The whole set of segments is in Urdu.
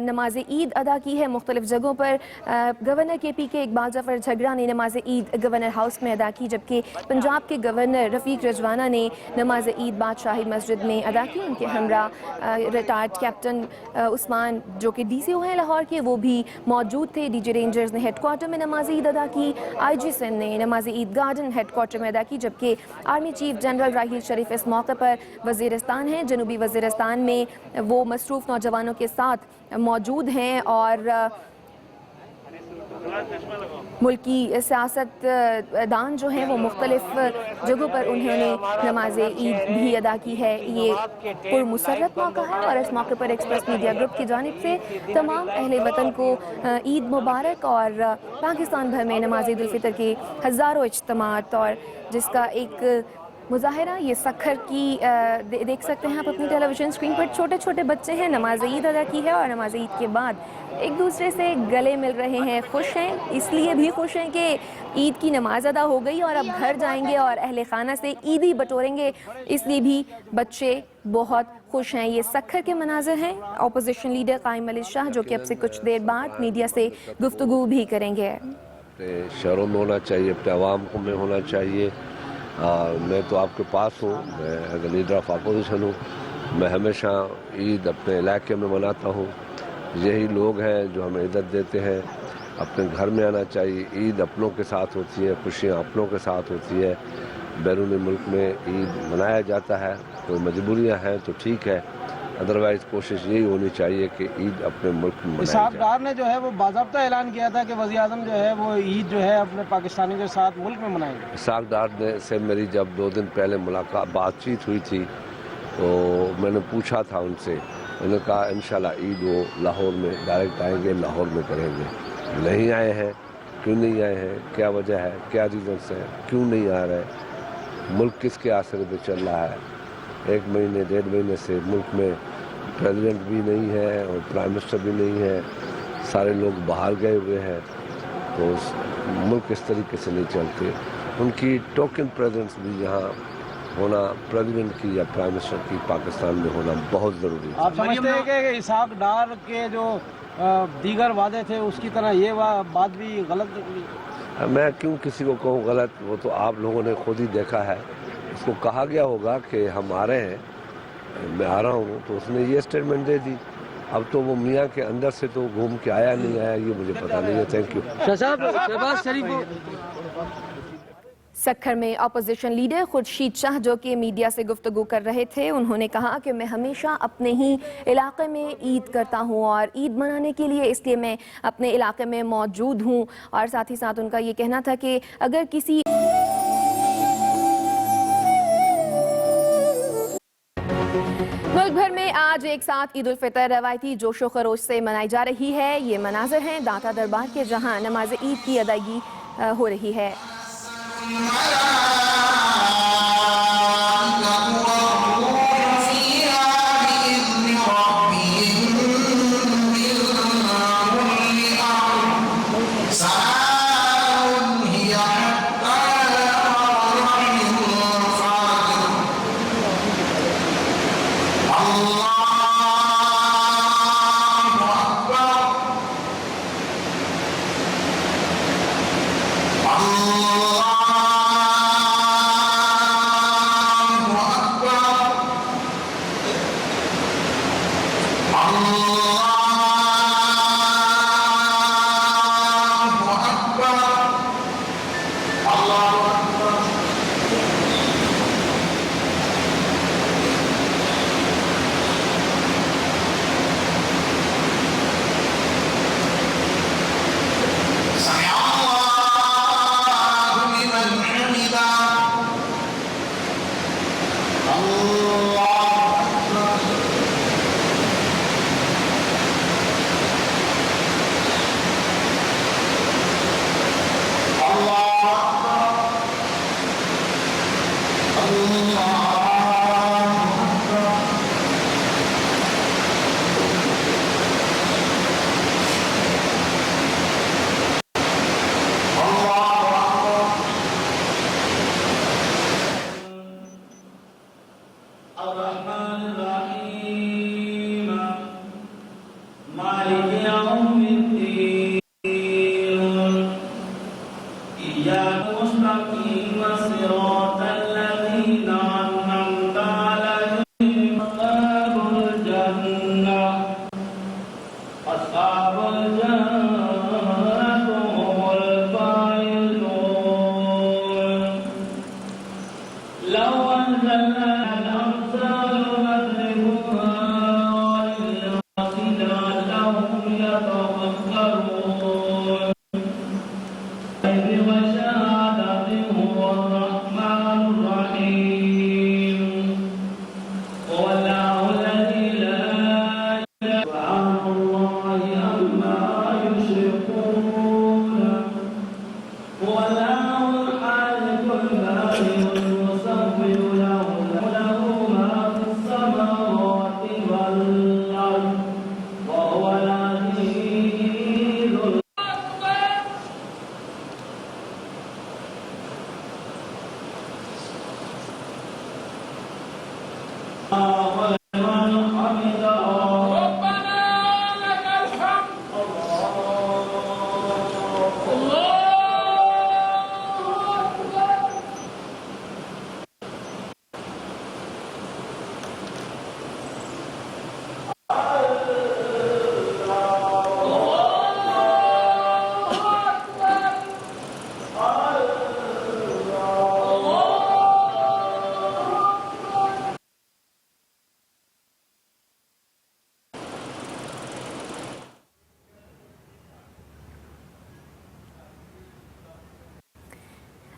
نماز عید ادا کی ہے مختلف جگہوں پر. گورنر کے پی کے اقبال ظفر جھگڑا نے نماز عید گورنر ہاؤس میں ادا کی، جبکہ پنجاب کے گورنر رفیق رجوانہ نے نماز عید بادشاہی مسجد میں ادا کی. ان کے ہمراہ ریٹائرڈ کیپٹن عثمان جو کہ ڈی سی او ہیں لاہور کے، وہ بھی موجود تھے. ڈی جی رینجرز نے ہیڈ کوارٹر میں نماز عید ادا کی. آئی جی سندھ نے نماز عید گارڈن ہیڈ کوارٹر میں ادا کی، جبکہ army chief general Raheel Sharif اس موقع پر وزیرستان ہیں. جنوبی وزیرستان میں وہ مصروف نوجوانوں کے ساتھ موجود ہیں اور ملکی سیاست دان جو ہیں وہ مختلف جگہوں پر انہوں نے نماز عید بھی ادا کی ہے. یہ پرمسرت موقع ہے اور اس موقع پر ایکسپریس میڈیا گروپ کی جانب سے تمام اہل وطن کو عید مبارک. اور پاکستان بھر میں نماز عید الفطر کے ہزاروں اجتماعات اور جس کا ایک مظاہرہ یہ سکھر کی دیکھ سکتے ہیں آپ اپنی ٹیلی ویژن اسکرین پر. چھوٹے چھوٹے بچے ہیں، نماز عید ادا کی ہے اور نماز عید کے بعد ایک دوسرے سے گلے مل رہے ہیں. خوش ہیں، اس لیے بھی خوش ہیں کہ عید کی نماز ادا ہو گئی اور اب گھر جائیں گے اور اہل خانہ سے عیدی بٹوریں گے، اس لیے بھی بچے بہت خوش ہیں. یہ سکھر کے مناظر ہیں. اپوزیشن لیڈر قائم علی شاہ جو کہ اب سے کچھ دیر بعد میڈیا سے گفتگو بھی کریں گے. شہروں میں ہونا چاہیے، اپنے عوام کو میں ہونا چاہیے. میں تو آپ کے پاس ہوں، میں ایز لیڈر آف اپوزیشن ہوں. میں ہمیشہ عید اپنے علاقے میں مناتا ہوں. یہی لوگ ہیں جو ہمیں عزت دیتے ہیں. اپنے گھر میں آنا چاہیے. عید اپنوں کے ساتھ ہوتی ہے، خوشیاں اپنوں کے ساتھ ہوتی ہے. بیرون ملک میں عید منایا جاتا ہے، کوئی مجبوریاں ہیں تو ٹھیک ہے، ادروائز کوشش یہی ہونی چاہیے کہ عید اپنے ملک میں منائی جائے. اسحاق ڈار نے جو ہے وہ باضابطہ اعلان کیا تھا کہ وزیر اعظم جو ہے وہ عید جو ہے اپنے پاکستانیوں کے ساتھ ملک میں منائیں گے. اسحاق ڈار سے میری جب 2 دن پہلے بات چیت ہوئی تھی تو میں نے پوچھا تھا ان سے، انہوں نے کہا انشاءاللہ عید وہ لاہور میں ڈائریکٹ آئیں گے، لاہور میں کریں گے. نہیں آئے ہیں، کیوں نہیں آئے ہیں، کیا وجہ ہے، کیا ریزنس ہیں، کیوں نہیں آ رہے. ملک کس کے آسرے پہ چل رہا ہے؟ 1 مہینے 1.5 مہینے سے ملک میں پریزیڈنٹ بھی نہیں ہے اور پرائم منسٹر بھی نہیں ہے، سارے لوگ باہر گئے ہوئے ہیں. تو ملک اس طریقے سے نہیں چلتے. ان کی ٹوکن پریزنس بھی یہاں ہونا، پریزیڈنٹ کی یا پرائم منسٹر کی پاکستان میں ہونا بہت ضروری ہے. آپ سمجھتے ہیں کہ اسحاق ڈار کے جو دیگر وعدے تھے اس کی طرح یہ بات بھی غلط نکلی؟ میں کیوں کسی کو کہوں غلط، وہ تو آپ لوگوں نے خود ہی دیکھا ہے. اس کو کہا گیا ہوگا کہ ہم آ رہے ہیں، میں آ رہا ہوں، تو اس نے یہ اسٹیٹمنٹ دے دی. اب تو وہ میاں کے اندر سے تو گھوم کے آیا نہیں آیا یہ مجھے پتہ نہیں ہے. Thank you. شہباز شریف سکھر میں اپوزیشن لیڈر خورشید شاہ جو کہ میڈیا سے گفتگو کر رہے تھے، انہوں نے کہا کہ میں ہمیشہ اپنے ہی علاقے میں عید کرتا ہوں اور عید منانے کے لیے اس لیے میں اپنے علاقے میں موجود ہوں. اور ساتھ ہی ساتھ ان کا یہ کہنا تھا کہ اگر کسی ملک بھر میں آج ایک ساتھ عید الفطر روایتی جوش و خروش سے منائی جا رہی ہے. یہ مناظر ہیں داتا دربار کے جہاں نماز عید کی ادائیگی ہو رہی ہے.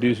DC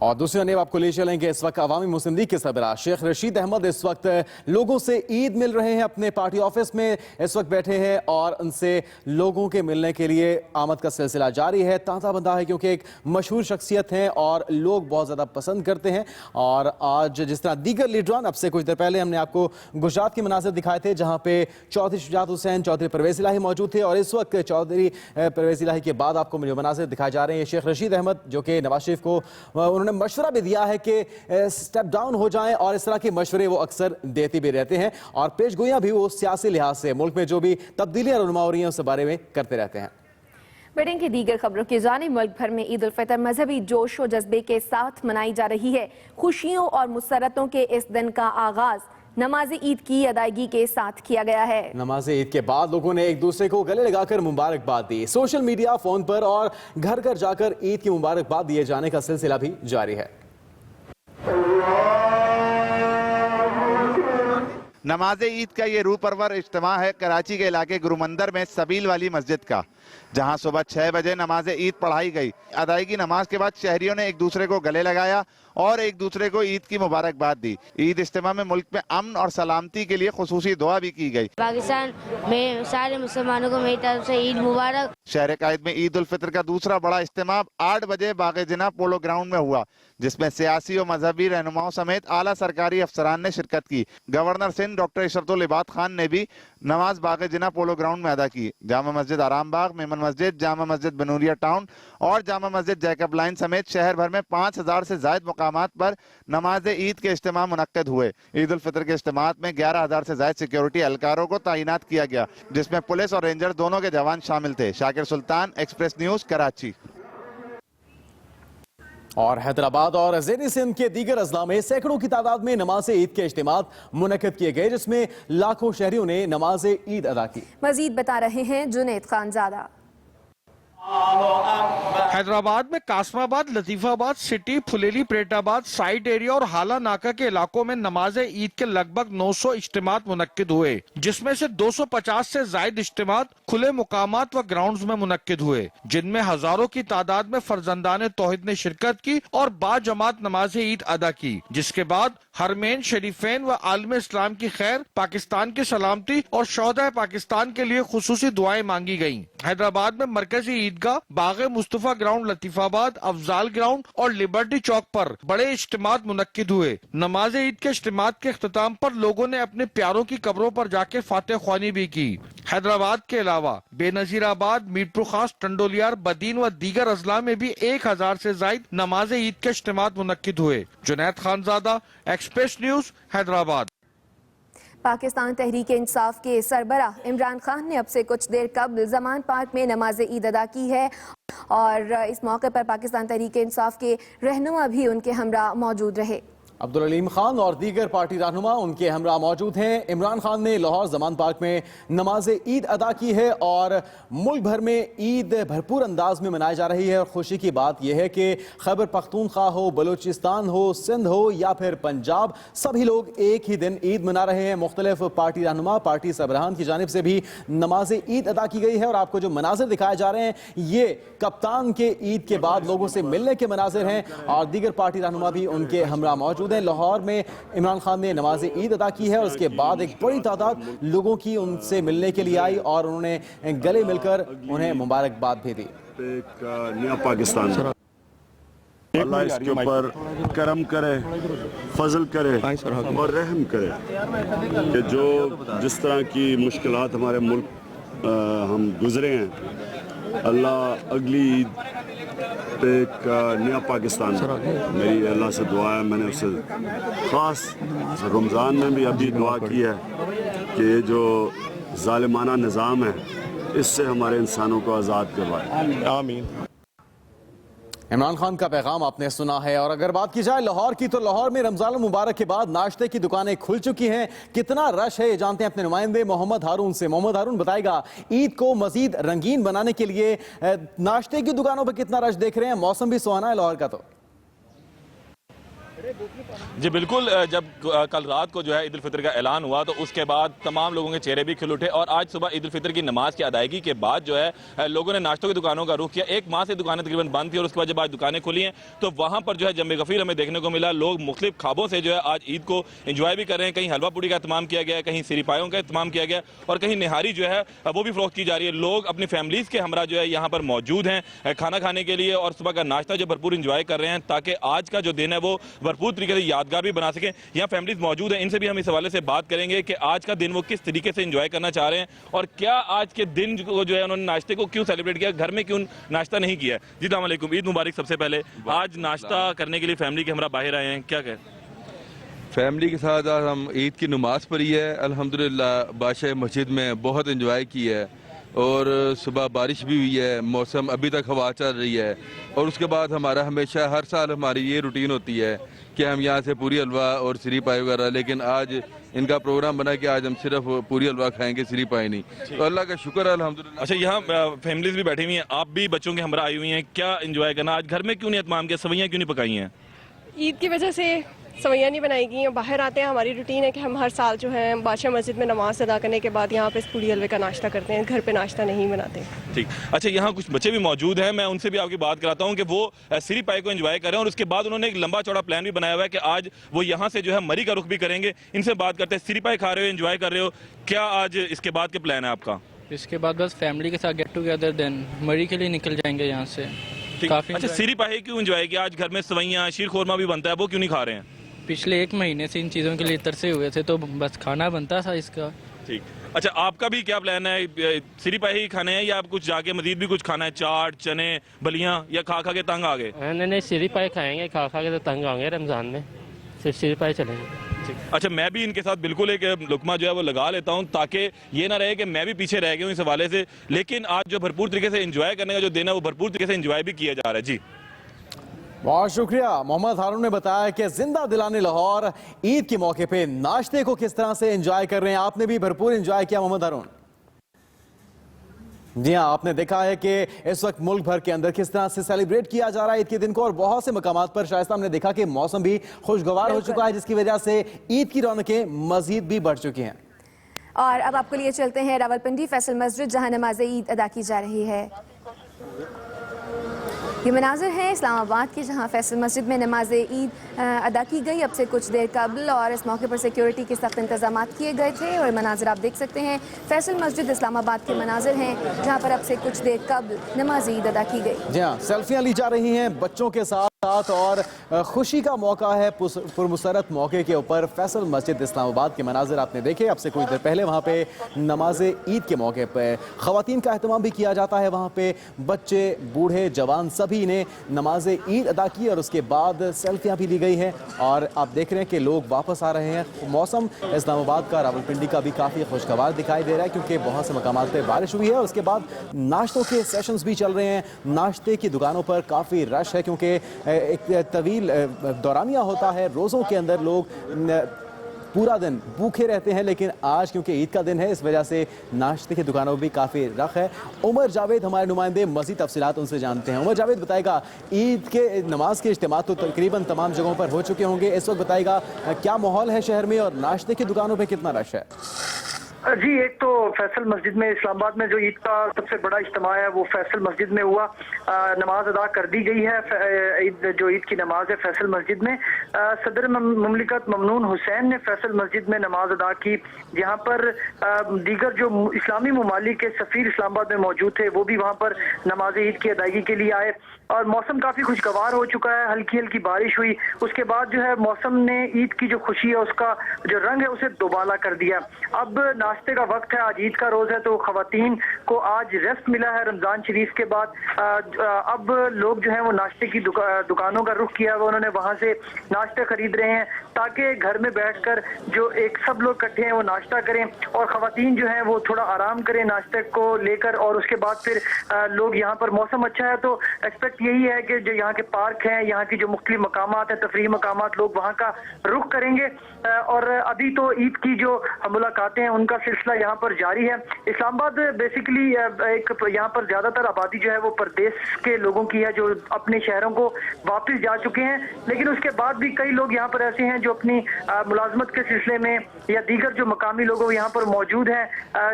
اور دوسری جانب آپ کو لے چلیں گے اس وقت عوامی مسلم لیگ کے سربراہ شیخ رشید احمد اس وقت لوگوں سے عید مل رہے ہیں، اپنے پارٹی آفس میں اس وقت بیٹھے ہیں اور ان سے لوگوں کے ملنے کے لیے آمد کا سلسلہ جاری ہے۔ تانتا بندہ ہے کیونکہ ایک مشہور شخصیت ہیں اور لوگ بہت زیادہ پسند کرتے ہیں، اور آج جس طرح دیگر لیڈران، اب سے کچھ دیر پہلے ہم نے آپ کو گجرات کے مناظر دکھائے تھے جہاں پہ چودھری شجاعت حسین، چودھری پرویز الہی موجود تھے، اور اس وقت چودھری پرویز الہی کے بعد آپ کو جو مناظر دکھائے جا رہے ہیں شیخ رشید احمد، جو کہ نواز شریف کو انہوں نے مشورہ بھی دیا ہے کہ سٹیپ ڈاؤن ہو جائیں، اور اس طرح کے مشورے وہ اکثر دیتے بھی رہتے ہیں اور پیش گوئیاں بھی وہ سیاسی لحاظ سے ملک میں جو بھی تبدیلیاں رونما ہو رہی ہیں اس بارے میں کرتے رہتے ہیں۔ بڑھیں کی دیگر خبروں کی جانب ملک بھر میں عید الفطر مذہبی جوش و جذبے کے ساتھ منائی جا رہی ہے۔ خوشیوں اور مسرتوں کے اس دن کا آغاز نماز عید کی ادائیگی کے ساتھ کیا گیا ہے۔ نماز عید کے بعد لوگوں نے ایک دوسرے کو گلے لگا کر مبارکباد دی، سوشل میڈیا، فون پر اور گھر گھر جا کر عید کی مبارکباد دیے جانے کا سلسلہ بھی جاری ہے۔ نماز عید کا یہ روح پرور اجتماع ہے کراچی کے علاقے گرومندر میں سبیل والی مسجد کا، جہاں صبح 6 بجے نماز عید پڑھائی گئی۔ ادائیگی نماز کے بعد شہریوں نے ایک دوسرے کو گلے لگایا اور ایک دوسرے کو عید کی مبارکباد دی۔ عید اجتماع میں ملک میں امن اور سلامتی کے لیے خصوصی دعا بھی کی گئی۔ پاکستان میں سارے مسلمانوں کو میری طرف سے عید مبارک۔ شہر قائد میں عید الفطر کا دوسرا بڑا اجتماع 8 بجے باغ جناح پولو گراؤنڈ میں ہوا، جس میں سیاسی اور مذہبی رہنماؤں سمیت اعلیٰ سرکاری افسران نے شرکت کی۔ گورنر سندھ ڈاکٹر اشرت العباد خان نے بھی نماز باغ جناح پولو گراؤنڈ میں ادا کی۔ جامع مسجد آرام باغ، میمن مسجد، جامع مسجد بنوریا ٹاؤن اور جامع مسجد جیکب لائن سمیت شہر بھر میں 5000 سے زائد مقامات پر نماز عید کے اجتماع منعقد ہوئے۔ عید الفطر کے اجتماعات میں 11000 سے زائد سیکیورٹی اہلکاروں کو تعینات کیا گیا، جس میں پولیس اور رینجر دونوں کے جوان شامل تھے۔ شاکر سلطان، ایکسپریس نیوز، کراچی۔ اور حیدرآباد اور زیر سندھ کے دیگر اضلاع میں سینکڑوں کی تعداد میں نماز عید کے اجتماعات منعقد کیے گئے، جس میں لاکھوں شہریوں نے نماز عید ادا کی۔ مزید بتا رہے ہیں جنید خان زادہ۔ حیدرآباد میں قاسم آباد، لطیف آباد، سٹی، پھلیلی، پریٹ آباد، سائٹ ایریا اور حالہ ناکہ کے علاقوں میں نماز عید کے لگ بھگ 900 اجتماعات منعقد ہوئے، جس میں سے 250 سے زائد اجتماعات کھلے مقامات و گراؤنڈز میں منعقد ہوئے، جن میں ہزاروں کی تعداد میں فرزندان توحید نے شرکت کی اور با جماعت نماز عید ادا کی، جس کے بعد حرمین شریفین و عالم اسلام کی خیر، پاکستان کی سلامتی اور شہدائے پاکستان کے لیے خصوصی دعائیں مانگی گئیں۔ حیدرآباد میں مرکزی عیدگاہ، باغ مصطفیٰ گراؤنڈ، لطیف آباد، افضال گراؤنڈ اور لبرٹی چوک پر بڑے اجتماعات منعقد ہوئے۔ نماز عید کے اجتماعات کے اختتام پر لوگوں نے اپنے پیاروں کی قبروں پر جا کے فاتح خوانی بھی کی۔ حیدرآباد کے علاوہ بے نظیر آباد، میرپور خاص، ٹنڈولیار، بدین و دیگر اضلاع میں بھی 1000 سے زائد نماز عید کے اجتماعات منعقد ہوئے۔ Junaid Khanzada, express news, Hyderabad. Pakistan Tehreek Insaf کے سربراہ عمران خان نے اب سے کچھ دیر قبل زمان پارک میں نماز عید ادا کی ہے، اور اس موقع پر پاکستان تحریک انصاف کے رہنما بھی ان کے ہمراہ موجود رہے۔ عبدالعلیم خان اور دیگر پارٹی رہنما ان کے ہمراہ موجود ہیں۔ عمران خان نے لاہور زمان پارک میں نماز عید ادا کی ہے اور ملک بھر میں عید بھرپور انداز میں منائی جا رہی ہے، اور خوشی کی بات یہ ہے کہ خیبر پختونخوا ہو، بلوچستان ہو، سندھ ہو یا پھر پنجاب، سبھی لوگ ایک ہی دن عید منا رہے ہیں۔ مختلف پارٹی رہنما، پارٹی سربراہان کی جانب سے بھی نماز عید ادا کی گئی ہے، اور آپ کو جو مناظر دکھائے جا رہے ہیں یہ کپتان کے عید کے بعد لوگوں سے ملنے کے مناظر ہیں، اور دیگر پارٹی رہنما بھی ان کے ہمراہ موجود ہیں۔ لاہور میں عمران خان نے نماز عید ادا کی ہے، اور اس کے بعد ایک بڑی تعداد لوگوں کی ان سے ملنے کے لیے آئی اور انہوں نے گلے مل کر انہیں مبارکباد بھی دی۔ ایک نیا پاکستان، اللہ اس کے اوپر کرم کرے، فضل کرے اور رحم کرے کہ جو جس طرح کی مشکلات ہمارے ملک ہم گزرے ہیں، اللہ اگلی عید ایک نیا پاکستان، میری اللہ سے دعا ہے، میں نے اسے خاص رمضان میں بھی ابھی دعا کی ہے کہ یہ جو ظالمانہ نظام ہے اس سے ہمارے انسانوں کو آزاد کروائے، آمین۔ عمران خان کا پیغام آپ نے سنا ہے۔ اور اگر بات کی جائے لاہور کی، تو لاہور میں رمضان المبارک کے بعد ناشتے کی دکانیں کھل چکی ہیں۔ کتنا رش ہے یہ جانتے ہیں اپنے نمائندے محمد ہارون سے۔ محمد ہارون بتائے گا عید کو مزید رنگین بنانے کے لیے ناشتے کی دکانوں پر کتنا رش دیکھ رہے ہیں؟ موسم بھی سہانا ہے لاہور کا۔ تو جی بالکل، جب کل رات کو جو ہے عید الفطر کا اعلان ہوا تو اس کے بعد تمام لوگوں کے چہرے بھی کھل اٹھے، اور آج صبح عید الفطر کی نماز کی ادائیگی کے بعد جو ہے لوگوں نے ناشتوں کی دکانوں کا رخ کیا۔ ایک ماہ سے دکانیں تقریباً بند تھی، اور اس کے بعد جب آج دکانیں کھلی ہیں تو وہاں پر جو ہے جم غفیر ہمیں دیکھنے کو ملا۔ لوگ مختلف خوابوں سے جو ہے آج عید کو انجوائے بھی کر رہے ہیں۔ کہیں حلوہ پوڑی کا اہتمام کیا گیا ہے، کہیں سری پایوں کا اہتمام کیا گیا، اور کہیں نہاری جو ہے وہ بھی فروخت کی جا رہی ہے۔ لوگ اپنی فیملیز کے ہمراہ جو ہے یہاں پر موجود ہیں کھانا کھانے کے لیے، اور صبح کا ناشتہ جو بھرپور انجوائے کر رہے ہیں تاکہ آج کا جو دن ہے وہ بھرپور طریقے سے یادگار بھی بنا سکیں۔ یہاں فیملیز موجود ہیں، ان سے بھی ہم اس حوالے سے بات کریں گے کہ آج کا دن وہ کس طریقے سے انجوائے کرنا چاہ رہے ہیں، اور کیا آج کے دن کو جو ہے انہوں نے ناشتے کو کیوں سیلیبریٹ کیا، گھر میں کیوں ناشتہ نہیں کیا ہے۔ جی السلام علیکم، عید مبارک۔ سب سے پہلے آج ناشتہ کرنے کے لیے فیملی کے ہمراہ باہر آئے ہیں، کیا کہیں؟ فیملی کے ساتھ آج ہم عید کی نماز پڑھی ہے، الحمدللہ بادشاہ مسجد میں بہت انجوائے کی ہے، اور صبح بارش بھی ہوئی ہے، موسم ابھی تک ہوا چل رہی ہے، اور اس کے بعد ہمارا ہمیشہ ہر سال ہماری یہ روٹین ہوتی ہے کہ ہم یہاں سے پوری حلوہ اور سری پائی وغیرہ، لیکن آج ان کا پروگرام بنا کہ آج ہم صرف پوری حلوہ کھائیں گے، سری پائی نہیں، تو اللہ کا شکر ہے الحمدللہ۔ اچھا، یہاں فیملیز بھی بیٹھی ہوئی ہیں، آپ بھی بچوں کے ہمراہ آئی ہوئی ہیں، کیا انجوائے کرنا آج گھر میں کیوں نہیں اہتمام کیا، سویاں کیوں نہیں پکائی ہیں؟ عید کی وجہ سے سویاں نہیں بنائی گئی ہیں، باہر آتے ہیں۔ ہماری روٹین ہے کہ ہم ہر سال جو ہے بادشاہ مسجد میں نماز ادا کرنے کے بعد یہاں پہ پوری حلوے کا ناشتہ کرتے ہیں، گھر پہ ناشتہ نہیں بناتے۔ ٹھیک، اچھا یہاں کچھ بچے بھی موجود ہیں، میں ان سے بھی آپ کی بات کراتا ہوں کہ وہ سری پائی کو انجوائے کریں، اور اس کے بعد انہوں نے ایک لمبا چوڑا پلان بھی بنایا ہوا ہے کہ آج وہ یہاں سے جو ہے مری کا رخ بھی کریں گے۔ ان سے بات کرتے ہیں، سری پائی کھا رہے ہو، انجوائے کر رہے ہو، کیا آج اس کے بعد کے پلان ہے آپ کا؟ اس کے بعد بس فیملی کے ساتھ گیٹ ٹوگیدر، دین مری کے لیے نکل جائیں گے یہاں سے۔ کافی اچھا، سری پائی کیوں انجوائے کیا؟ آج گھر میں سویاں شیر خورما بھی بنتا ہے، وہ کیوں نہیں کھا رہے ہیں؟ پچھلے 1 مہینے سے ان چیزوں کے لیے ترسے ہوئے تھے، تو بس کھانا بنتا تھا اس کا۔ ٹھیک، اچھا آپ کا بھی کیا پلان ہے؟ سری پائی ہی کھانے ہیں یا آپ کچھ جا کے مزید بھی کچھ کھانا ہے، چاٹ چنے بلیاں، یا کھا کھا کے تنگ آ گئے؟ نہیں، سری پائی کھائیں گے، کھا کھا کے تو تنگ آئیں گے رمضان میں، صرف سری پائی چلیں گے۔ اچھا، میں بھی ان کے ساتھ بالکل ایک لقمہ جو ہے وہ لگا لیتا ہوں تاکہ یہ نہ رہے کہ میں بھی پیچھے رہ گیا ہوں اس حوالے سے، لیکن آج جو بھرپور طریقے سے انجوائے کرنے کا جو دن ہے وہ بھرپور طریقے سے انجوائے بھی کیا جا رہا ہے۔ جی بہت شکریہ۔ محمد ہارون نے بتایا کہ زندہ دلانے لاہور عید کے موقع پہ ناشتے کو کس طرح سے انجوائے کر رہے ہیں۔ آپ نے بھی بھرپور انجوائے کیا محمد ہارون؟ جی ہاں، آپ نے دیکھا ہے کہ اس وقت ملک بھر کے اندر کس طرح سے سیلیبریٹ کیا جا رہا ہے عید کے دن کو، اور بہت سے مقامات پر شائستہ ہم نے دیکھا کہ موسم بھی خوشگوار ہو چکا ہے، جس کی وجہ سے عید کی رونقیں مزید بھی بڑھ چکی ہیں۔ اور اب آپ کو لیے چلتے ہیں راولپنڈی فیصل مسجد، جہاں نماز عید ادا کی جا رہی ہے۔ یہ مناظر ہیں اسلام آباد کے، جہاں فیصل مسجد میں نماز عید ادا کی گئی اب سے کچھ دیر قبل، اور اس موقع پر سیکیورٹی کے سخت انتظامات کیے گئے تھے، اور مناظر آپ دیکھ سکتے ہیں فیصل مسجد اسلام آباد کے مناظر ہیں، جہاں پر اب سے کچھ دیر قبل نماز عید ادا کی گئی۔ جی ہاں، سیلفیاں لی جا رہی ہیں بچوں کے ساتھ، اور خوشی کا موقع ہے، پرمسرت موقع کے اوپر فیصل مسجد اسلام آباد کے مناظر آپ نے دیکھے۔ اب سے کچھ دیر پہلے وہاں پہ نماز عید کے موقع پہ خواتین کا اہتمام بھی کیا جاتا ہے، وہاں پہ بچے بوڑھے جوان سبھی نے نماز عید ادا کی، اور اس کے بعد سیلفیاں بھی لی گئی ہیں، اور آپ دیکھ رہے ہیں کہ لوگ واپس آ رہے ہیں۔ موسم اسلام آباد کا، راولپنڈی کا بھی کافی خوشگوار دکھائی دے رہا ہے، کیونکہ بہت سے مقامات پہ بارش ہوئی ہے، اور اس کے بعد ناشتوں کے سیشنز بھی چل رہے ہیں۔ ناشتے کی دکانوں پر کافی رش ہے، کیونکہ ایک طویل دورانیہ ہوتا ہے، روزوں کے اندر لوگ پورا دن بھوکے رہتے ہیں، لیکن آج کیونکہ عید کا دن ہے اس وجہ سے ناشتے کی دکانوں میں بھی کافی رش ہے۔ عمر جاوید ہمارے نمائندے مزید تفصیلات ان سے جانتے ہیں۔ عمر جاوید بتائے گا، عید کے نماز کے اجتماعات تو تقریباً تمام جگہوں پر ہو چکے ہوں گے، اس وقت بتائے گا کیا ماحول ہے شہر میں، اور ناشتے کی دکانوں پہ کتنا رش ہے؟ جی، ایک تو فیصل مسجد میں اسلام آباد میں جو عید کا سب سے بڑا اجتماع ہے وہ فیصل مسجد میں ہوا، نماز ادا کر دی گئی ہے، جو عید کی نماز ہے فیصل مسجد میں۔ صدر مملکت ممنون حسین نے فیصل مسجد میں نماز ادا کی، جہاں پر دیگر جو اسلامی ممالک کے سفیر اسلام آباد میں موجود تھے وہ بھی وہاں پر نماز عید کی ادائیگی کے لیے آئے، اور موسم کافی خوشگوار ہو چکا ہے، ہلکی ہلکی بارش ہوئی، اس کے بعد جو ہے موسم نے عید کی جو خوشی ہے اس کا جو رنگ ہے اسے دوبالا کر دیا۔ اب ناشتے کا وقت ہے، آج عید کا روز ہے، تو خواتین کو آج ریسٹ ملا ہے رمضان شریف کے بعد۔ اب لوگ جو ہیں وہ ناشتے کی دکانوں کا رخ کیا ہے، انہوں نے وہاں سے ناشتے خرید رہے ہیں تاکہ گھر میں بیٹھ کر جو ایک سب لوگ اکٹھے ہیں وہ ناشتہ کریں، اور خواتین جو ہیں وہ تھوڑا آرام کریں ناشتے کو لے کر، اور اس کے بعد پھر لوگ یہاں پر موسم اچھا ہے تو ایکسپیکٹ یہی ہے کہ جو یہاں کے پارک ہیں، یہاں کی جو مختلف مقامات ہیں، تفریحی مقامات، لوگ وہاں کا رخ کریں گے۔ اور ابھی تو عید کی جو ملاقاتیں ہیں ان کا سلسلہ یہاں پر جاری ہے. اسلام آباد بیسیکلی ایک یہاں پر زیادہ تر آبادی جو ہے وہ پردیس کے لوگوں کی ہے جو اپنے شہروں کو واپس جا چکے ہیں, لیکن اس کے بعد بھی کئی لوگ یہاں پر ایسے ہیں جو اپنی ملازمت کے سلسلے میں یا دیگر جو مقامی لوگ یہاں پر موجود ہیں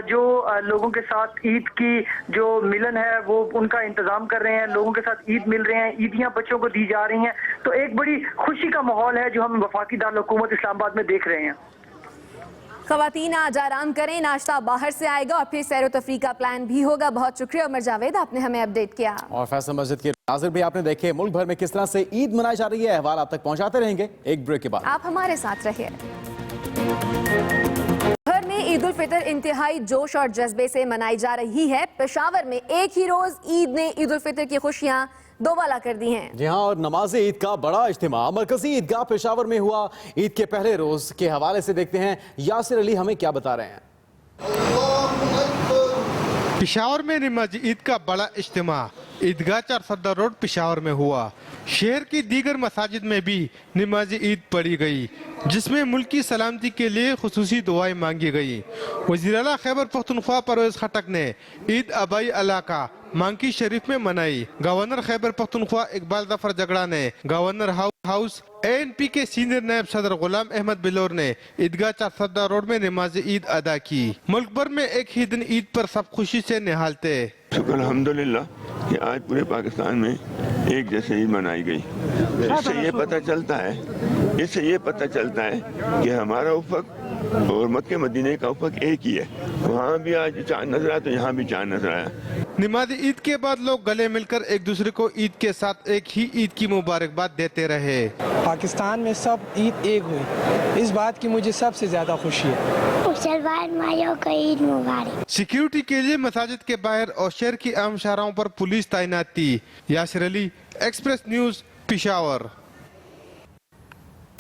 جو لوگوں کے ساتھ عید کی جو ملن ہے وہ ان کا انتظام کر رہے ہیں, لوگوں کے ساتھ عید مل رہے ہیں, عیدیاں بچوں کو دی جا رہی ہیں. تو ایک بڑی خوشی کا ماحول ہے جو ہم وفاقی دارالحکومت اسلام آباد میں دیکھ رہے ہیں. خواتین آج آرام کریں, ناشتہ باہر سے آئے گا اور پھر سیر و تفریح کا پلان بھی ہوگا. بہت شکریہ عمر جاوید, آپ نے ہمیں اپڈیٹ کیا. اور فیصل مسجد کے ناظر بھی آپ نے دیکھے ملک بھر میں کس طرح سے عید منائی جا رہی ہے, احوال آپ تک پہنچاتے رہیں گے ایک بریک کے بعد. آپ ہمارے ساتھ رہیے. گھر میں عید الفطر انتہائی جوش اور جذبے سے منائی جا رہی ہے. پشاور میں ایک ہی روز عید نے عید الفطر کی خوشیاں دوبالا کر دی ہیں. جی ہاں, اور نماز عید کا بڑا اجتماع مرکزی عیدگاہ پشاور میں ہوا. عید کے پہلے روز کے حوالے سے دیکھتے ہیں یاسر علی ہمیں کیا بتا رہے ہیں. پشاور میں نماز عید کا بڑا اجتماع عیدگاہ چارسدہ روڈ پشاور میں ہوا. شہر کی دیگر مساجد میں بھی نماز عید پڑھی گئی جس میں ملک کی سلامتی کے لیے خصوصی دعائیں مانگی گئی. وزیر اعلیٰ خیبر پختونخوا پرویز خٹک نے عید آبائی علاقہ مانکی شریف میں منائی. گورنر خیبر پختونخوا اقبال ظفر جگڑا نے گورنر ہاؤس ANP کے سینئر نائب صدر غلام احمد بلور نے عیدگاہ چارسدہ روڈ میں نماز عید ادا کی. ملک بھر میں ایک ہی دن عید پر سب خوشی سے نہالتے. شکر الحمدللہ کہ آج پورے پاکستان میں ایک جیسے عید منائی گئی. اس سے یہ پتہ چلتا ہے کہ ہمارا افق اور مکہ مدینہ کا افق ایک ہی ہے. وہاں بھی آج چاند نظر آیا تو یہاں بھی چاند نظر آیا. نماز عید کے بعد لوگ گلے مل کر ایک دوسرے کو عید کے ساتھ ایک ہی عید کی مبارکباد دیتے رہے. پاکستان میں سب عید ایک ہوئی, اس بات کی مجھے سب سے زیادہ خوشی ہے. عید مبارک. سیکیورٹی کے لیے مساجد کے باہر اور شہر کی اہم شاہراہوں پر پولیس تعینات تھی. یاسر علی, ایکسپریس نیوز, پشاور.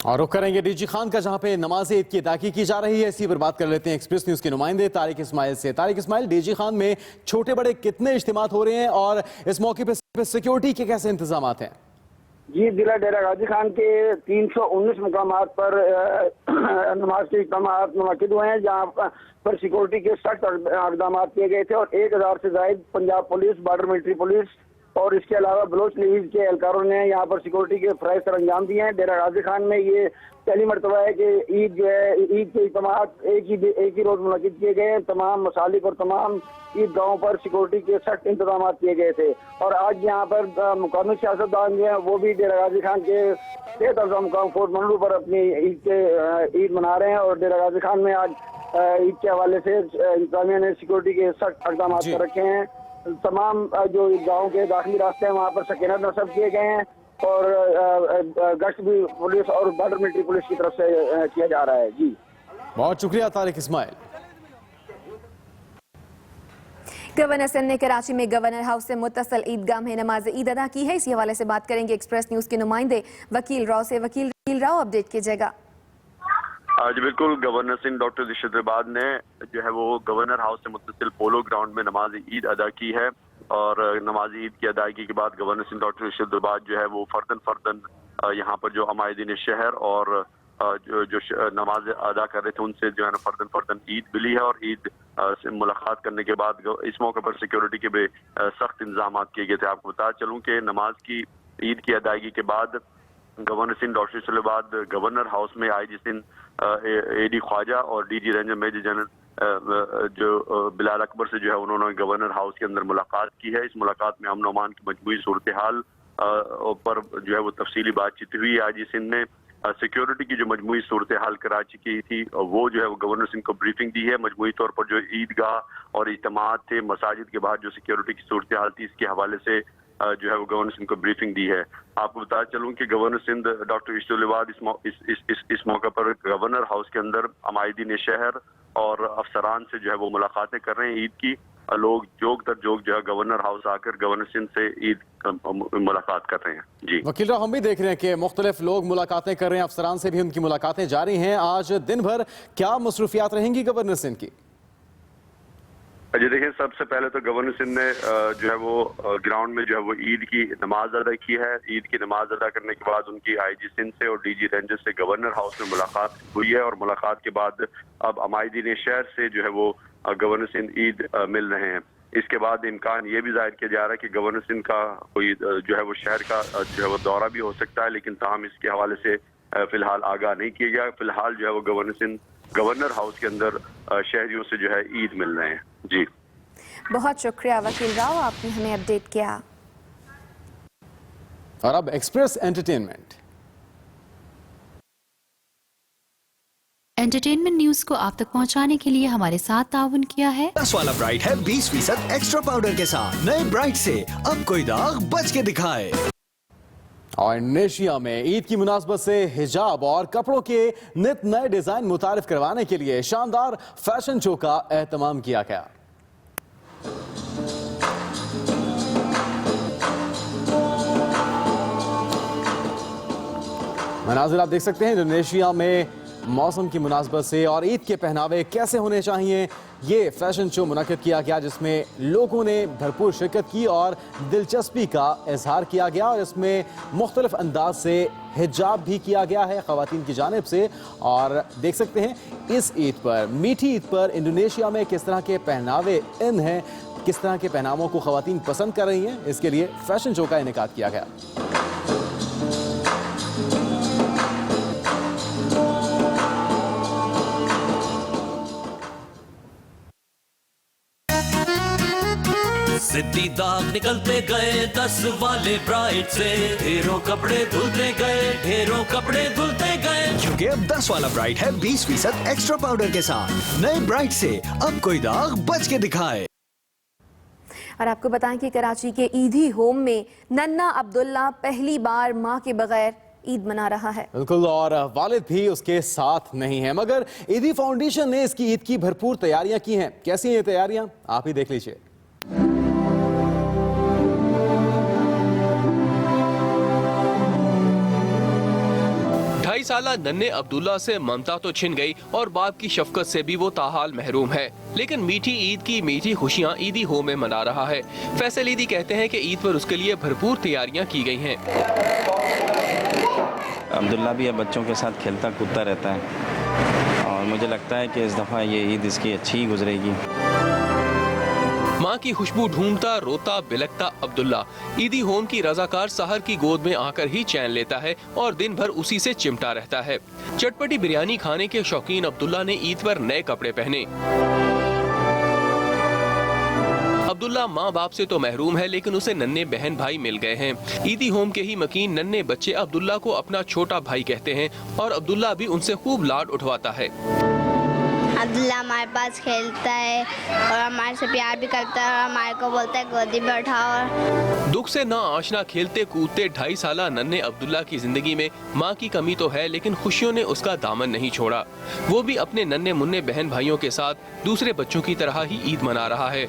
اور رخ کریں گے ڈی جی خان کا جہاں پہ نماز عید کی ادائیگی کی جا رہی ہے. اسی پر بات کر لیتے ہیں ایکسپریس نیوز کے نمائندے طارق اسماعیل سے. طارق اسماعیل, ڈی جی خان میں چھوٹے بڑے کتنے اجتماعات ہو رہے ہیں اور اس موقع پہ سیکیورٹی کے کیسے انتظامات ہیں؟ جی, ضلع ڈیرہ غازی خان کے 319 مقامات پر نماز کے اجتماعات منعقد ہوئے ہیں جہاں پر سیکورٹی کے سخت اقدامات کیے گئے تھے اور 1000 سے زائد Punjab police, border military police اور اس کے علاوہ بلوچ لیویز کے اہلکاروں نے یہاں پر سیکورٹی کے فرائض سر انجام دیے ہیں. ڈیرہ غازی خان میں یہ پہلی مرتبہ ہے کہ عید کے اجتماعات ایک ہی روز منعقد کیے گئے ہیں. تمام مسالک اور تمام عید گاہوں پر سیکورٹی کے سخت انتظامات کیے گئے تھے اور آج یہاں پر مقامی سیاستدان جو ہیں وہ بھی ڈیرہ غازی خان کے 6 مقام فورٹ منڈو پر اپنی عید منا رہے ہیں. اور ڈیرہ غازی خان میں آج عید کے حوالے سے انتظامیہ نے سیکورٹی کے سخت اقدامات کر رکھے ہیں. تمام جو گاؤں کے داخلی راستے ہیں وہاں پر سکینت نصب کیے گئے ہیں اور گشت بھی پولیس اور بارڈر ملٹری پولیس کی طرف سے کیا جا رہا ہے. جی, بہت شکریہ طارق اسماعیل. گورنر سندھ نے کراچی میں گورنر ہاؤس سے متصل عیدگاہ میں نماز عید ادا کی ہے. اسی حوالے سے بات کریں گے ایکسپریس نیوز کے نمائندے وکیل راؤ سے. وکیل راؤ, اپڈیٹ کیجیے گا. جی بالکل, گورنر سندھ ڈاکٹر رشید رباد نے جو ہے وہ گورنر ہاؤس سے متصل پولو گراؤنڈ میں نماز عید ادا کی ہے اور نماز عید کی ادائیگی کے بعد گورنر سندھ ڈاکٹر رشید رباد جو ہے وہ فردن یہاں پر جو عمائدین شہر اور جو نماز ادا کر رہے تھے ان سے جو ہے نا فردن عید ملی ہے اور عید سے ملاقات کرنے کے بعد اس موقع پر سیکیورٹی کے بھی سخت انتظامات کیے گئے تھے. آپ کو بتا چلوں کہ نماز کی عید کی ادائیگی کے بعد گورنر سندھ ڈاکٹر رشید رباد گورنر ہاؤس میں آئی جس دن اے ڈی خواجہ اور D G ranger major general جو بلال اکبر سے جو ہے انہوں نے گورنر ہاؤس کے اندر ملاقات کی ہے. اس ملاقات میں امن و امان کی مجموعی صورتحال پر جو ہے وہ تفصیلی بات چیت ہوئی. آج سندھ نے سیکیورٹی کی جو مجموعی صورتحال کراچی کی تھی وہ جو ہے وہ گورنر سندھ کو بریفنگ دی ہے. مجموعی طور پر جو عیدگاہ اور اجتماعات تھے, مساجد کے باہر جو سیکیورٹی کی صورتحال تھی, اس کے حوالے سے جو ہے وہ گورنر سندھ کو بریفنگ دی ہے. آپ کو بتا چلوں کہ گورنر سندھ ڈاکٹر رشید رباد اس موقع پر گورنر ہاؤس کے اندر عمائدین شہر اور افسران سے جو ہے وہ ملاقاتیں کر رہے ہیں. عید کی لوگ جوگ در جوگ جو ہے گورنر ہاؤس آ کر گورنر سندھ سے عید ملاقات کر رہے ہیں. جی وکیل راؤ, ہم بھی دیکھ رہے ہیں کہ مختلف لوگ ملاقاتیں کر رہے ہیں, افسران سے بھی ان کی ملاقاتیں جاری ہیں. آج دن بھر کیا مصروفیات رہیں گی گورنر سندھ کی؟ جی دیکھیں، سب سے پہلے تو گورنر سندھ نے جو ہے وہ گراؤنڈ میں جو ہے وہ عید کی نماز ادا کی ہے. عید کی نماز ادا کرنے کے بعد ان کی آئی جی سندھ سے اور ڈی جی رینجر سے گورنر ہاؤس میں ملاقات ہوئی ہے، اور ملاقات کے بعد اب عمائدین شہر سے جو ہے وہ گورنر سندھ عید مل رہے ہیں. اس کے بعد امکان یہ بھی ظاہر کیا جا رہا ہے کہ گورنر سندھ کا کوئی جو ہے وہ شہر کا جو ہے وہ دورہ بھی ہو سکتا ہے، لیکن تاہم اس کے حوالے سے فی الحال آگاہ نہیں کیا گیا. فی الحال جو ہے وہ گورنر سندھ گورنر ہاؤس کے اندر شہریوں سے جو ہے عید مل رہے ہیں. جی بہت شکریہ وکیل راؤ، آپ نے ہمیں اپڈیٹ کیا. اور اب ایکسپریس انٹرٹینمنٹ. انٹرٹینمنٹ نیوز کو آپ تک پہنچانے کے لیے ہمارے ساتھ تعاون کیا ہے 10 والا برائٹ ہے 20% ایکسٹرا پاؤڈر کے ساتھ. نئے برائٹ سے اب کوئی داغ بچ کے دکھائے. اور انڈونیشیا میں عید کی مناسبت سے حجاب اور کپڑوں کے نت نئے ڈیزائن متعارف کروانے کے لیے شاندار فیشن شو کا اہتمام کیا گیا. مناظر آپ دیکھ سکتے ہیں انڈونیشیا میں موسم کی مناسبت سے اور عید کے پہناوے کیسے ہونے چاہیے، یہ فیشن شو منعقد کیا گیا جس میں لوگوں نے بھرپور شرکت کی اور دلچسپی کا اظہار کیا گیا، اور اس میں مختلف انداز سے حجاب بھی کیا گیا ہے خواتین کی جانب سے. اور دیکھ سکتے ہیں اس عید پر، میٹھی عید پر انڈونیشیا میں کس طرح کے پہناوے ان ہیں، کس طرح کے پہناووں کو خواتین پسند کر رہی ہیں. اس کے لیے فیشن شو کا انعقاد کیا گیا. زدی داغ نکلتے گئے 10 والے برائٹ سے، ڈھیروں کپڑے دھلتے گئے، ڈھیروں کپڑے دھلتے گئے. کیونکہ اب 10 والا برائٹ ہے 20% ایکسٹرا پاؤڈر کے ساتھ. نئے برائٹ سے اب کوئی داغ بچ کے دکھائے. اور آپ کو بتائیں کہ کراچی کے ایدھی ہوم میں ننا عبداللہ پہلی بار ماں کے بغیر عید منا رہا ہے. بالکل، اور والد بھی اس کے ساتھ نہیں ہیں، مگر ایدھی فاؤنڈیشن نے اس کی عید کی بھرپور تیاریاں کی ہیں. کیسی ہیں یہ تیاریاں، آپ ہی دیکھ لیجئے. 2.5 سالہ ننے عبداللہ سے ممتا تو چھن گئی اور باپ کی شفقت سے بھی وہ تاحال محروم ہے، لیکن میٹھی عید کی میٹھی خوشیاں ایدھی ہوم میں منا رہا ہے. فیصل ایدھی کہتے ہیں کہ عید پر اس کے لیے بھرپور تیاریاں کی گئی ہیں. عبداللہ بھی اب بچوں کے ساتھ کھیلتا کودتا رہتا ہے اور مجھے لگتا ہے کہ اس دفعہ یہ عید اس کی اچھی ہی گزرے گی. ماں کی خوشبو ڈھونڈتا روتا بلکتا عبداللہ ایدھی ہوم کی رضاکار سحر کی گود میں آ کر ہی چین لیتا ہے اور دن بھر اسی سے چمٹا رہتا ہے. چٹپٹی بریانی کھانے کے شوقین عبداللہ نے عید پر نئے کپڑے پہنے. عبداللہ ماں باپ سے تو محروم ہے لیکن اسے ننے بہن بھائی مل گئے ہیں. ایدھی ہوم کے ہی مکین ننے بچے عبداللہ کو اپنا چھوٹا بھائی کہتے ہیں اور عبداللہ بھی ان سے خوب لاڈ اٹھواتا ہے. عبداللہ ہمارے پاس کھیلتا ہے اور ہمارے سے پیار بھی کرتا ہے اور ہمارے کو بولتا ہے گودی میں اٹھاؤ. دکھ سے نہ آشنا کھیلتے کودتے 2.5 سالہ ننے عبداللہ کی زندگی میں ماں کی کمی تو ہے لیکن خوشیوں نے اس کا دامن نہیں چھوڑا. وہ بھی اپنے ننے مننے بہن بھائیوں کے ساتھ دوسرے بچوں کی طرح ہی عید منا رہا ہے.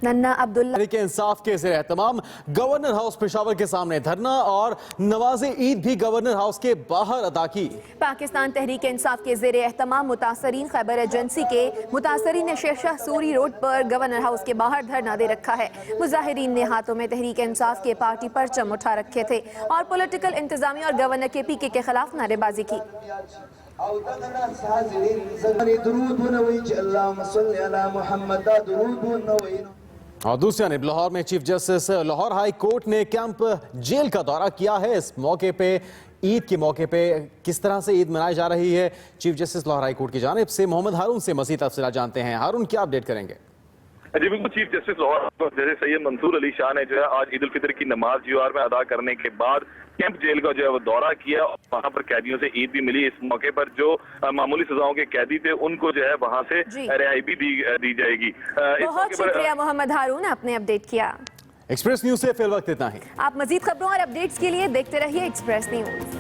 ننا عبداللہ تحریک انصاف کے زیر اہتمام گورنر ہاؤس پشاور کے سامنے دھرنا اور نماز عید بھی گورنر ہاؤس کے باہر ادا کی. پاکستان تحریک انصاف کے زیر اہتمام متاثرین خیبر ایجنسی کے متاثرین نے شیرشاہ سوری روڈ پر گورنر ہاؤس کے باہر دھرنا دے رکھا ہے. مظاہرین نے ہاتھوں میں تحریک انصاف کے پارٹی پرچم اٹھا رکھے تھے اور پولیٹیکل انتظامیہ اور گورنر کے پی کے خلاف نعرے بازی کی. اور دوسری جانب لاہور میں chief justice Lahore high court نے کیمپ جیل کا دورہ کیا ہے. اس موقع پہ عید کے موقع پہ کس طرح سے عید منائی جا رہی ہے، chief justice Lahore high court کی جانب سے محمد ہارون سے مزید تفصیلات جانتے ہیں. ہارون، کیا اپڈیٹ کریں گے؟ جی بالکل، چیف جسٹس لاہور جیسے سید منصور علی شاہ نے جو ہے آج عید الفطر کی نماز جیوار میں ادا کرنے کے بعد کیمپ جیل کا جو ہے وہ دورہ کیا اور وہاں پر قیدیوں سے عید بھی ملی. اس موقع پر جو معمولی سزاؤں کے قیدی تھے ان کو جو ہے وہاں سے رہائی بھی دی جائے گی. بہت شکریہ محمد ہارون، آپ نے اپڈیٹ کیا. ایکسپریس نیوز سے فی الوقت اتنا ہی. آپ مزید خبروں اور اپڈیٹس کے لیے دیکھتے رہیے ایکسپریس نیوز.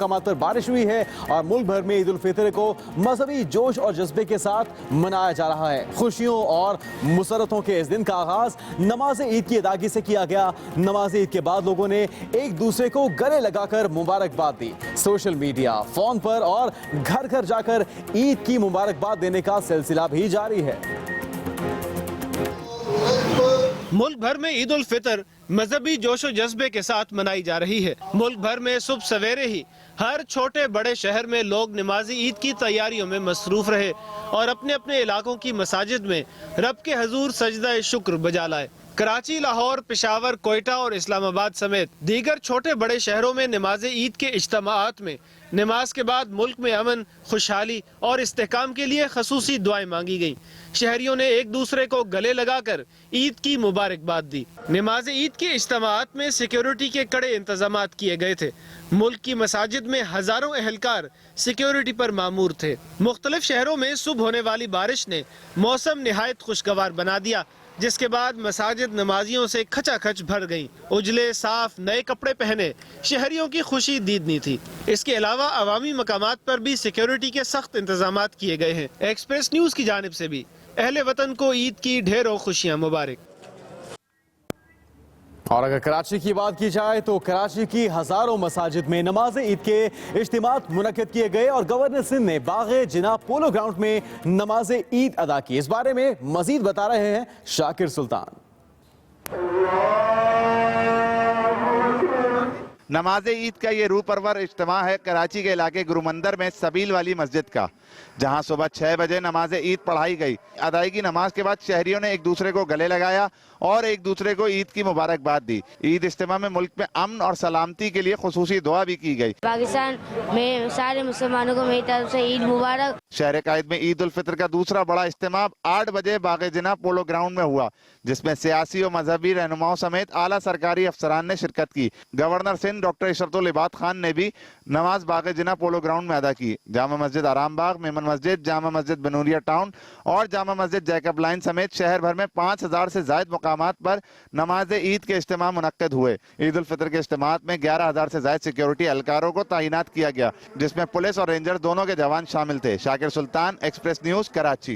مقامات پر بارش ہوئی ہے اور ملک بھر میں عید الفطر کو مذہبی جوش اور جذبے کے ساتھ منایا جا رہا ہے۔ خوشیوں اور مسرتوں کے اس دن کا آغاز نماز عید کی ادائیگی سے کیا گیا۔ نماز عید کے بعد لوگوں نے ایک دوسرے کو گلے لگا کر مبارکباد دی۔ سوشل میڈیا، فون پر اور گھر گھر جا کر عید کی مبارکباد دینے کا سلسلہ بھی جاری ہے۔ ملک بھر میں عید الفطر مذہبی جوش و جذبے کے ساتھ منائی جا رہی ہے۔ ملک بھر میں صبح سویرے ہی ہر چھوٹے بڑے شہر میں لوگ نماز عید کی تیاریوں میں مصروف رہے اور اپنے اپنے علاقوں کی مساجد میں رب کے حضور سجدہ شکر بجا لائے۔ کراچی، لاہور، پشاور، کوئٹہ اور اسلام آباد سمیت دیگر چھوٹے بڑے شہروں میں نماز عید کے اجتماعات میں نماز کے بعد ملک میں امن، خوشحالی اور استحکام کے لیے خصوصی دعائیں مانگی گئیں۔ شہریوں نے ایک دوسرے کو گلے لگا کر عید کی مبارکباد دی۔ نماز عید کے اجتماعات میں سیکیورٹی کے کڑے انتظامات کیے گئے تھے۔ ملک کی مساجد میں ہزاروں اہلکار سیکیورٹی پر مامور تھے۔ مختلف شہروں میں صبح ہونے والی بارش نے موسم نہایت خوشگوار بنا دیا، جس کے بعد مساجد نمازیوں سے کھچا کھچ بھر گئیں۔ اجلے صاف نئے کپڑے پہنے شہریوں کی خوشی دیدنی تھی۔ اس کے علاوہ عوامی مقامات پر بھی سیکیورٹی کے سخت انتظامات کیے گئے ہیں۔ ایکسپریس نیوز کی جانب سے بھی اہل وطن کو عید کی ڈھیروں خوشیاں مبارک۔ اور اگر کراچی کی بات کی جائے تو کراچی کی ہزاروں مساجد میں نماز عید کے اجتماعات منعقد کیے گئے اور گورنر سندھ نے باغ جناح پولو گراؤنڈ میں نماز عید ادا کی۔ اس بارے میں مزید بتا رہے ہیں شاکر سلطان۔ نماز عید کا یہ روح پرور اجتماع ہے کراچی کے علاقے گرومندر میں سبیل والی مسجد کا، جہاں صبح 6 بجے نماز عید پڑھائی گئی۔ ادائیگی نماز کے بعد شہریوں نے ایک دوسرے کو گلے لگایا اور ایک دوسرے کو عید کی مبارکباد دی۔ عید اجتماع میں ملک میں امن اور سلامتی کے لیے خصوصی دعا بھی کی گئی۔ پاکستان میں سارے مسلمانوں کو میری طرف سے عید مبارک۔ شہر قائد میں عید الفطر کا دوسرا بڑا اجتماع 8 بجے باغ جناح پولو گراؤنڈ میں ہوا، جس میں سیاسی و مذہبی رہنماؤں سمیت اعلیٰ سرکاری افسران نے شرکت کی۔ گورنر سندھ ڈاکٹر اشرت العباد خان نے بھی نماز باغ جناح پولو گراؤنڈ میں ادا کی۔ جامع مسجد آرام باغ، میمن مسجد، جامع مسجد بنوریا ٹاؤن اور جامع مسجد جیکب لائن سمیت شہر بھر میں 5000 سے زائد مقامات پر نماز عید کے اجتماع منعقد ہوئے۔ عید الفطر کے اجتماعات میں 11000 سے زائد سیکیورٹی اہلکاروں کو تعینات کیا گیا، جس میں پولیس اور رینجر دونوں کے جوان شامل تھے۔ شاکر سلطان، ایکسپریس نیوز، کراچی۔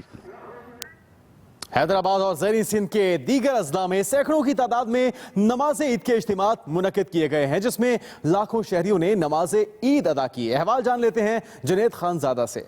حیدرآباد اور زیریں سندھ کے دیگر اضلاع میں سینکڑوں کی تعداد میں نماز عید کے اجتماعات منعقد کیے گئے ہیں، جس میں لاکھوں شہریوں نے نماز عید ادا کی۔ احوال جان لیتے ہیں جنید خان زادہ سے۔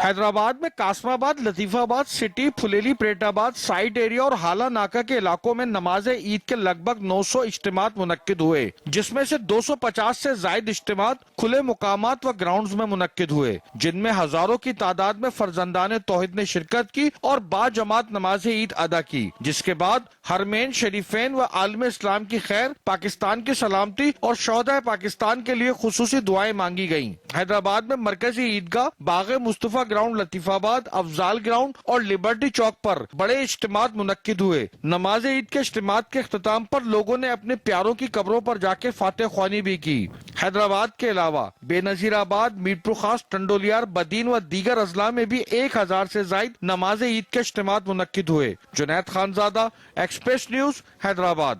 حیدرآباد میں قاسم آباد، لطیف آباد، سٹی، پھلیلی، پریٹ آباد، سائٹ ایریا اور حالہ ناکہ کے علاقوں میں نماز عید کے لگ بھگ 900 اجتماعات منعقد ہوئے، جس میں سے 250 سے زائد اجتماعات کھلے مقامات و گراؤنڈز میں منعقد ہوئے، جن میں ہزاروں کی تعداد میں فرزندان توحید نے شرکت کی اور با جماعت نماز عید ادا کی، جس کے بعد حرمین شریفین و عالم اسلام کی خیر، پاکستان کی سلامتی اور شہداء پاکستان کے لیے خصوصی دعائیں مانگی گئیں۔ حیدرآباد میں مرکزی عیدگاہ، باغ مصطفیٰ گراؤنڈ، لطیف آباد، افضال گراؤنڈ اور لبرٹی چوک پر بڑے اجتماعات منعقد ہوئے۔ نماز عید کے اجتماعات کے اختتام پر لوگوں نے اپنے پیاروں کی قبروں پر جا کے فاتح خوانی بھی کی۔ حیدرآباد کے علاوہ بے نظیر آباد، میرپور خاص، ٹنڈولیار، بدین و دیگر اضلاع میں بھی 1000 سے زائد نماز عید کے اجتماعات منعقد ہوئے۔ Junaid Khanzada, express news, Hyderabad.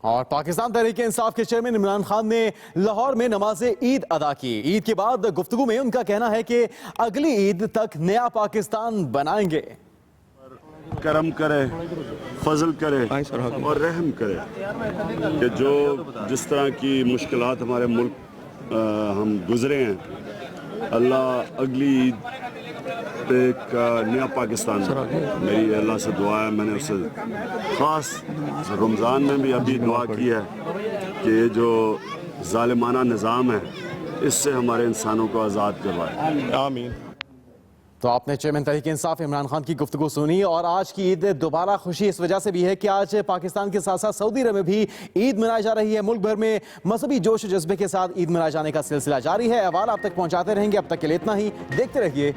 اور پاکستان تحریک انصاف کے چیئرمین عمران خان نے لاہور میں نماز عید ادا کی۔ عید کے بعد گفتگو میں ان کا کہنا ہے کہ اگلی عید تک نیا پاکستان بنائیں گے۔ کرم کرے، فضل کرے اور رحم کرے کہ جو جس طرح کی مشکلات ہمارے ملک ہم گزرے ہیں، اللہ اگلی عید ایک نیا پاکستان میری اللہ سے دعا ہے۔ میں نے اسے خاص رمضان میں بھی ابھی دعا کی ہے کہ یہ جو ظالمانہ نظام ہے اس سے ہمارے انسانوں کو آزاد کروائے، آمین۔ تو آپ نے چیئرمین تحریک انصاف عمران خان کی گفتگو سنی۔ اور آج کی عید دوبارہ خوشی اس وجہ سے بھی ہے کہ آج پاکستان کے ساتھ ساتھ سعودی عرب میں بھی عید منائی جا رہی ہے۔ ملک بھر میں مذہبی جوش و جذبے کے ساتھ عید منائے جانے کا سلسلہ جاری ہے۔ احوال آپ تک پہنچاتے رہیں گے۔ اب تک کے لیے اتنا ہی۔ دیکھتے رہیے